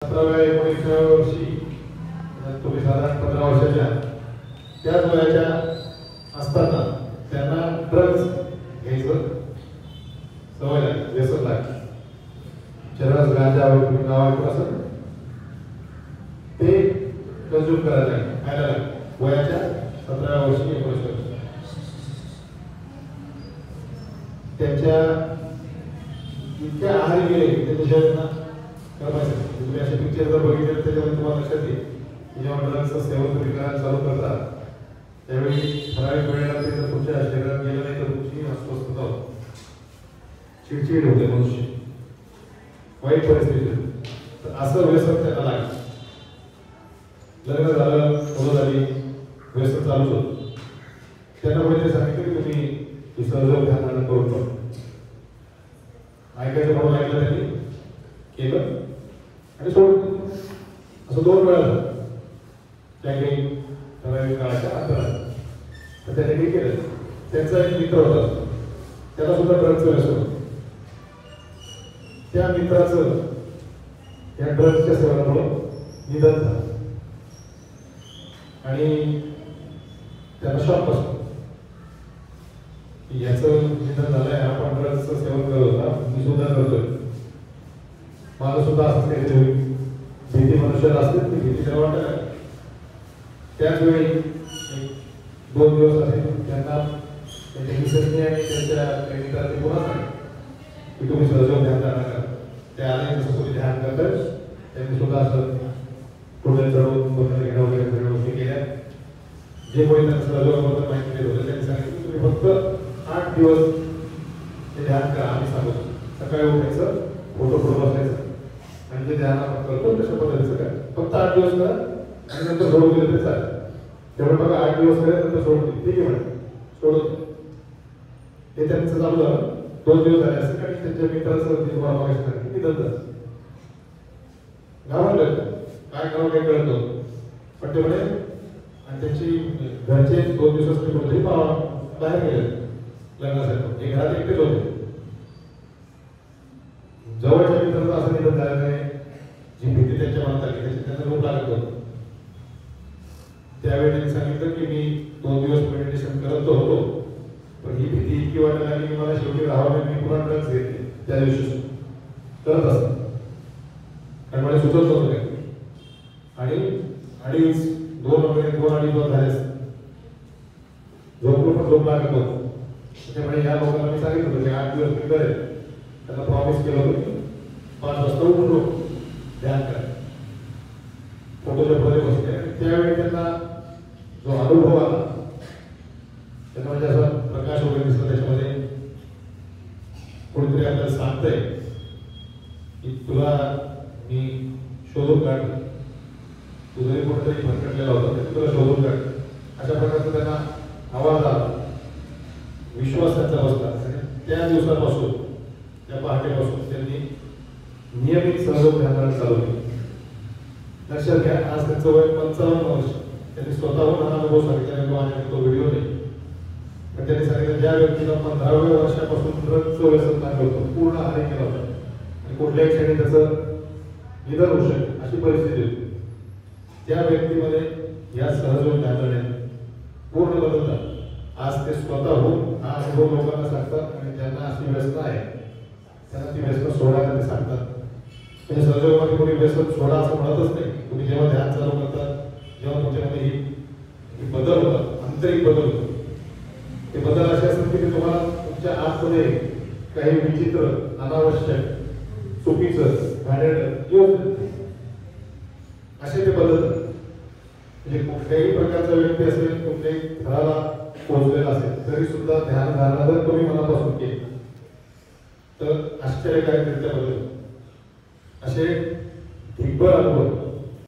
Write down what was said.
17व्या-19व्या वर्षी तुम्ही साधारण 15 वर्षाच्या त्याच वयाच्या असताना त्यांना ड्रग्ज घ्यायचं सवय लागली, व्यसन लागली. चरस गांजा वगैरे नाव ऐकून असं ते कंझ्युम करायला लागले, खायला लागले वयाच्या 17व्या वर्षी 19 वर्षी. त्यांच्या इतक्या आहारी गेले की त्यांच्या शरीरांना करायचं. तुम्ही असे पिक्चर जर बघितले तर त्याच्यामध्ये तुम्हाला लक्षात येईल की जेव्हा ड्रग्सचं सेवन तुम्ही करायला चालू करता त्यावेळी ठराविक वेळेला ते जर तुमच्या शरीरात गेलं नाही तर तुमची अस्वस्थता होते, चिडचिड होते, मनुष्य वाईट परिस्थिती. तर असं व्यसन त्यांना लागलं. लग्न झालं, मुलं झाली, व्यसन चालूच होतं. त्यांना पहिले सांगितलं की तुम्ही सहयोग ध्यान करून बघा. ऐकायचं म्हणून ऐकलं त्यांनी, केलं आणि सोडून. असं 2 वेळा झालं त्या काही ठराविक काळाच्या अंतरात. तर त्याने काही केलं. त्यांचा एक मित्र होता, त्याला सुद्धा ड्रग्जचं व्यसन होतं. त्या मित्राचं या ड्रग्जच्या सेवनामुळे निधन झालं आणि त्याला शॉक बसला की याचं निधन झालंय, आपण ड्रग्जचं सेवन करत होता, मी सुद्धा करतोय, मला सुद्धा असंच काहीतरी होईल. भीती मनुष्याला असते, ती भीती त्याला वाटायला. त्याच वेळी 2 दिवस असे त्यांना त्यांच्या मिसेसने आणि त्यांच्या मित्रांनी पुन्हा सांगितलं की तुम्ही सहयोग ध्यान करा. ते आले, जसं तुम्ही ध्यान करताय त्यांनी सुद्धा असं पुढे चढवून वगैरे घेणं वगैरे सगळ्या गोष्टी केल्या. जे कोणी त्यांना सहयोगाबद्दल माहिती देत होते त्यांनी सांगितलं की तुम्ही फक्त 8 दिवस ते ध्यान करा. आम्ही सांगतो सकाळी उठायचं, फोटो बसायचं आणि जे ध्यान आपण करतो तशा पद्धतीचं काय फक्त 8 दिवस करा आणि नंतर सोडून दिलं तरी चालेल. तेवढं बघा 8 दिवस करा नंतर सोडून दिली, ठीक आहे म्हणे, सोडून हे त्यांचं चालू झालं. 2 दिवस झाले असं आणि त्यांच्या मित्राचं तुम्हाला मागायचं सांगितलं की निधन झालं. गावाला काय गाव काही कळत नव्हतं, पण ते म्हणे. आणि त्यांची घरचे 2 दिवसासाठी कुठेतरी बाहेर गेले लग्नासाठी, हे घरात एकटेच होते. जवळच्या मित्राचं असं निधन झालं नाही, जी भीती त्यांच्या मनात आली त्याची त्यांना रोग लागत होतं. त्यावेळी त्यांनी सांगितलं की मी 2 दिवस मेडिटेशन करत होतो, पण ही भीती इतकी वाटायला लागली की मला शेवटी राहावं, मी पुन्हा ड्रग्ज घेतले. त्या दिवशी करत असत कारण मला सुचत नव्हतं काही. आणि 2-2.5 दिवस झाले झोपून पण झोप लागत नव्हतं. त्यामुळे या लोकांना मी सांगितलं होतं 8 दिवस मी करेल. त्यांना प्रॉमिस केलं होतं की 5 वाजता उठलो ध्यान करा. फोटोच्या पुढे बसले. त्यावेळी त्यांना जो अनुभव आला त्यांना म्हणजे असा प्रकाश वगैरे दिसला त्याच्यामध्ये. कोणीतरी आपल्याला सांगतंय की तुला मी शोधून काढलं, तू जरी कोणतरी भरकटलेला होता तरी तुला शोधून काढलं. अशा प्रकारचा त्यांना आवाज आला, विश्वास त्यांचा बसला. त्या दिवसापासून त्या पहाटेपासून त्यांनी नियमित सहयोग ध्यानाला चालू केली. लक्षात घ्या, आज त्यांचं वय 55 वर्ष. त्यांनी स्वतःहून हा अनुभव सांगितला. माझ्याकडे तो व्हिडिओ नाही, पण त्यांनी सांगितलं ज्या व्यक्तीला 15व्या वर्षापासून ड्रग्जचं व्यसन लागलं होतं, पूर्ण हानी केला होता आणि कुठल्याही क्षणी त्याचं निधन होऊ शकते अशी परिस्थिती होती, त्या व्यक्तीमध्ये या सहयोग ध्यानाने पूर्ण बदलतात. आज ते स्वतःहून हा अनुभव लोकांना सांगतात आणि ज्यांना अशी व्यसन आहे त्यांना ती व्यसन सोडायला ते सांगतात. म्हणजे सहयोगामध्ये कोणी व्यसन सोडा असं म्हणतच नाही. तुम्ही जेव्हा ध्यान चालू करतात, जेव्हा तुमच्यामध्ये ही बदल होतात, आंतरिक बदल होतात, ते बदल असे असतात की ते तुम्हाला तुमच्या आतमध्ये काही विचित्र, अनावश्यक, चुकीचं, घाणेरडं येऊन असे ते बदलतात. म्हणजे कुठल्याही प्रकारचा व्यक्ती असेल, कुठल्याही थराला पोहोचलेला असेल तरी सुद्धा ध्यान धारणा जर तुम्ही मनापासून केली तर आश्चर्यकारकरित्या बदल. असे ढिगभर अनुभव